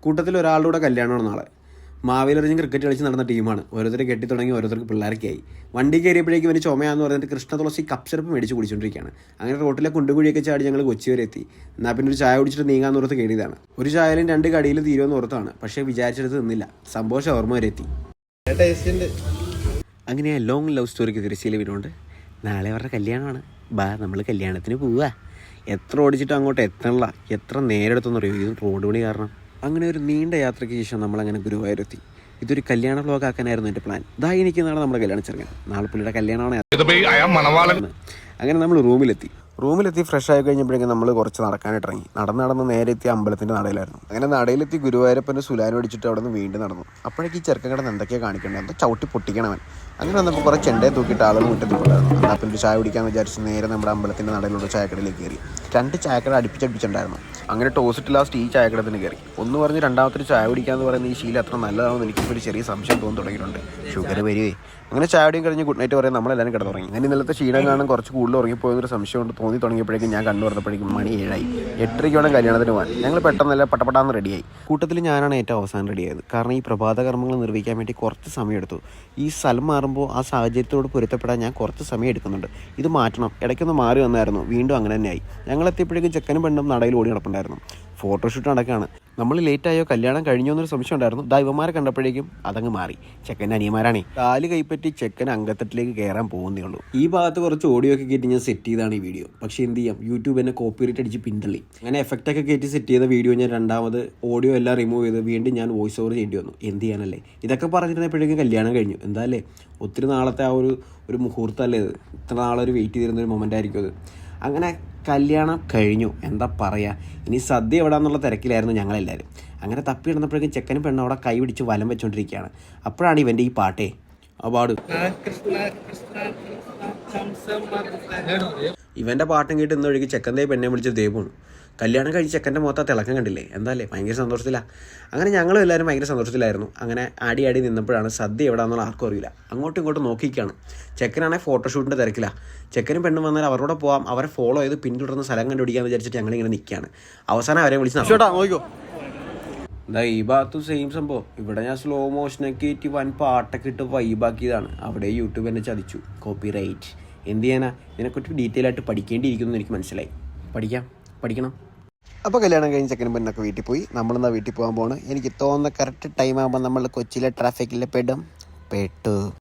കൂട്ടത്തിൽ ഒരാളുടെ കൂടെ കല്യാണമാണ് നാളെ. മാവേലിറിഞ്ഞ് ക്രിക്കറ്റ് കളിച്ച് നടന്ന ടീമാണ്. ഓരോരുത്തർ കെട്ടി തുടങ്ങി, ഓരോരുത്തർക്ക് പിള്ളേർക്കായി. വണ്ടി കയറിയപ്പോഴേക്കും ഇവന് ചുമയാന്ന് പറഞ്ഞിട്ട് കൃഷ്ണ തുളസി കപ്പ് സിറപ്പ് മേടിച്ച് കുടിച്ചുകൊണ്ടിരിക്കുകയാണ്. അങ്ങനെ റോട്ടിലെ കുണ്ടുകുഴിയൊക്കെ ചാടി ഞങ്ങൾ കൊച്ചി വരെ എത്തി. എന്നാൽ പിന്നെ ഒരു ചായ കുടിച്ചിട്ട് നീങ്ങാന്ന് ഓർത്ത് കയറിയതാണ്. ഒരു ചായയിലും 2 കടിയിലും തീരുമെന്ന് ഓർത്താണ്. പക്ഷേ വിചാരിച്ചെടുത്ത് നിന്നില്ല. സംഭവം ഷവർമ്മ വരെ എത്തി. അങ്ങനെ ലോങ് ലവ് സ്റ്റോറിക്ക് തിരശ്ശീല വീടുകൊണ്ട് നാളെ അവരുടെ കല്യാണമാണ്. നമ്മൾ കല്യാണത്തിന് പോവുക. എത്ര ഓടിച്ചിട്ട് അങ്ങോട്ട് എത്തണില്ല. എത്ര നേരെടുത്തെന്ന് അറിയോ ഇത് റോഡ് പണി കാരണം. അങ്ങനെ ഒരു നീണ്ട യാത്രയ്ക്ക് ശേഷം നമ്മളങ്ങനെ ഗുരുവായൂരെത്തി. ഇതൊരു കല്യാണ വ്ലോഗ് ആക്കാനായിരുന്നു എൻ്റെ പ്ലാൻ. എനിക്ക് നാളെ നമ്മുടെ കല്യാണം ചെറുക്കൻ. നാളെ പുള്ളിയുടെ കല്യാണമാണ്. അങ്ങനെ നമ്മൾ റൂമിലെത്തി ഫ്രഷ് ആയി കഴിഞ്ഞപ്പോഴേക്കും നമ്മൾ കുറച്ച് നടക്കാനിട്ടിറങ്ങി. നടന്ന് നേരെ എത്തി അമ്പലത്തിൻ്റെ നടയിലായിരുന്നു. അങ്ങനെ നടയിലെത്തി ഗുരുവായൂരപ്പൻ്റെ സുലാൻ അടിച്ചിട്ട് അവിടെ നിന്ന് വീണ്ടും നടന്നു. അപ്പോഴേക്ക് ഈ ചെറുക്കൻ കിടന്ന് എന്തൊക്കെയാണ് കാണിക്കേണ്ടത്, എന്തോ ചവിട്ടി പൊട്ടിക്കണവൻ. അങ്ങനെ വന്നപ്പോൾ കുറേ ചെണ്ടയെ തൂക്കിയിട്ട് ആളുകൾ മുറ്റത്തിട്ടുണ്ടായിരുന്നു. എന്നാൽ പിന്നെ ഒരു ചായ കുടിക്കാമെന്ന് വിചാരിച്ച് നേരെ നമ്മുടെ അമ്പലത്തിൻ്റെ നടയിലുള്ള ചായക്കടയിലേക്ക് കയറി. 2 ചായക്കട അടുപ്പിച്ചടുപ്പിച്ചുണ്ടായിരുന്നു. അങ്ങനെ ടോസിട്ട് ലാസ്റ്റ് ഈ ചായക്കടത്തിന് കയറി. ഒന്ന് പറഞ്ഞ് രണ്ടാമത്തെ ചായ കുടിക്കാമെന്ന് പറയുന്ന ഈ ശീലം അത്ര നല്ലതാണെന്ന് എനിക്കിപ്പോൾ ഒരു ചെറിയ സംശയം തോന്നി തുടങ്ങിയിട്ടുണ്ട്. ഷുഗർ വരുവേ. അങ്ങനെ ചായയും കഴിഞ്ഞ് ഗുഡ് നൈറ്റ് പറയാൻ നമ്മളെല്ലാവരും കിടന്നുറങ്ങി. അങ്ങനെ ഇന്നലത്തെ ക്ഷീണം കാണാൻ കുറച്ച് കൂടുതൽ ഉറങ്ങിപ്പോയെന്നൊരു സംശയം കൊണ്ട് തോന്നി തുടങ്ങിയപ്പോഴേക്കും ഞാൻ കണ്ടു പറഞ്ഞപ്പോഴേക്കും മണി 7 8:30 വേണം കല്യാണത്തിന് പോകാൻ. ഞങ്ങൾ പെട്ടെന്നല്ല പട്ടപ്പെട്ടാന്ന് റെഡിയായി. കൂട്ടത്തിൽ ഞാനാണ് ഏറ്റവും അവസാനം റെഡിയായത്. കാരണം ഈ പ്രഭാത കർമ്മങ്ങൾ നിർവഹിക്കാൻ വേണ്ടി കുറച്ച് സമയം എടുത്തു. ഈ സ്ഥലം മാറുമ്പോൾ ആ സാഹചര്യത്തോട് പൊരുത്തപ്പെടാൻ ഞാൻ കുറച്ച് സമയം എടുക്കുന്നുണ്ട്. ഇത് മാറ്റണം. ഇടയ്ക്കൊന്ന് മാറി വന്നായിരുന്നു. വീണ്ടും അങ്ങനെ തന്നെയായി. ഞങ്ങളെത്തിയപ്പോഴേക്കും ചെക്കനും പെണ്ണും നടയിൽ ഓടി നടപ്പുണ്ടായിരുന്നു. ഫോട്ടോഷൂട്ട് നടക്കുകയാണ്. നമ്മൾ ലേറ്റായോ കല്യാണം കഴിഞ്ഞോ എന്നൊരു സംശയം ഉണ്ടായിരുന്നു. ഇവന്മാരെ കണ്ടപ്പോഴേക്കും അതങ്ങ് മാറി. ചെക്കൻ്റെ അനിയന്മാരാണേ. കാല് കൈപ്പറ്റി ചെക്കൻ അങ്കത്തട്ടിലേക്ക് കയറാൻ പോകുന്നേ ഉള്ളൂ. ഈ ഭാഗത്ത് കുറച്ച് ഓഡിയോ ഒക്കെ കയറ്റി ഞാൻ സെറ്റ് ചെയ്താണ് ഈ വീഡിയോ. പക്ഷേ എന്ത് ചെയ്യാം, യൂട്യൂബ് എന്നെ കോപ്പിറൈറ്റ് അടിച്ച് പിന്തള്ളി. അങ്ങനെ എഫക്റ്റൊക്കെ കയറ്റി സെറ്റ് ചെയ്ത വീഡിയോ ഞാൻ രണ്ടാമത് ഓഡിയോ എല്ലാം റിമൂവ് ചെയ്ത് വീണ്ടും ഞാൻ വോയിസ് ഓവർ ചെയ്യേണ്ടി വന്നു. എന്ത് ചെയ്യാനല്ലേ. ഇതൊക്കെ പറഞ്ഞിരുന്നപ്പോഴേക്കും കല്യാണം കഴിഞ്ഞു. എന്താല്ലേ, ഒത്തിരി നാളത്തെ ആ ഒരു മുഹൂർത്തമല്ലേ ഇത്. ഇത്ര നാളൊരു വെയിറ്റ് ചെയ്തിരുന്നൊരു മൊമെൻ്റ് ആയിരിക്കും അത്. അങ്ങനെ കല്യാണം കഴിഞ്ഞു. എന്താ പറയുക, ഇനി സദ്യ എവിടാന്നുള്ള തിരക്കിലായിരുന്നു ഞങ്ങളെല്ലാവരും. അങ്ങനെ തപ്പി കിടന്നപ്പോഴേക്കും ചെക്കനും പെണ്ണും അവിടെ കൈ പിടിച്ച് വലം വെച്ചുകൊണ്ടിരിക്കുകയാണ്. അപ്പോഴാണ് ഇവൻ്റെ ഈ പാട്ടേ ആ പാട്. ഇവൻ്റെ പാട്ടും കേട്ട് ഇന്നൊഴുകി ചെക്കൻ്റെ പെണ്ണെ വിളിച്ച് ദേവമാണ്. കല്യാണം കഴിച്ച് ചെക്കൻ്റെ മുഖത്ത് തിളക്കം കണ്ടില്ലേ. എന്താല്ലേ, ഭയങ്കര സന്തോഷത്തിലാണ്. അങ്ങനെ ഞങ്ങളും എല്ലാവരും ഭയങ്കര സന്തോഷത്തിലായിരുന്നു. അങ്ങനെ ആടി നിന്നപ്പോഴാണ് സദ്യ എവിടാന്നുള്ള ആർക്കും അറിയില്ല. അങ്ങോട്ടും ഇങ്ങോട്ടും നോക്കിയിരിക്കുകയാണ്. ചെക്കനാണെങ്കിൽ ഫോട്ടോഷൂട്ടിൻ്റെ തിരക്കിലാണ്. ചെക്കനും പെണ്ണും വന്നാൽ അവരോട് പോകാം, അവരെ ഫോളോ ചെയ്ത് പിന്തുടർന്ന് സ്ഥലം കണ്ടുപിടിക്കാമെന്ന് വിചാരിച്ചിട്ട് ഞങ്ങളിങ്ങനെ നിൽക്കുകയാണ്. അവസാനം അവരെ വിളിച്ച് നോക്കിക്കോ. ഈ ഭാഗത്തും സെയിം സംഭവം. ഇവിടെ ഞാൻ സ്ലോ മോഷനൊക്കെ ആയിട്ട് വൻ പാട്ടൊക്കെ ഇട്ട് വൈബാക്കിയതാണ്. അവിടെ യൂട്യൂബ് എന്നെ ചതിച്ചു. Copyright. എന്ത് ചെയ്യാനാ, ഇതിനെക്കുറിച്ച് ഡീറ്റെയിൽ ആയിട്ട് പഠിക്കേണ്ടിയിരിക്കുന്നു എനിക്ക് മനസ്സിലായി. പഠിക്കണം. അപ്പോൾ കല്യാണം കഴിഞ്ഞ് ചെക്കനും പെണ്ണൊക്കെ വീട്ടിൽ പോയി. നമ്മളെന്നാ വീട്ടിൽ പോകാൻ പോകണം. എനിക്ക് തോന്നുന്ന കറക്റ്റ് ടൈം ആകുമ്പോൾ നമ്മൾ കൊച്ചിയിലെ ട്രാഫിക്കിൽ പെട്ടു.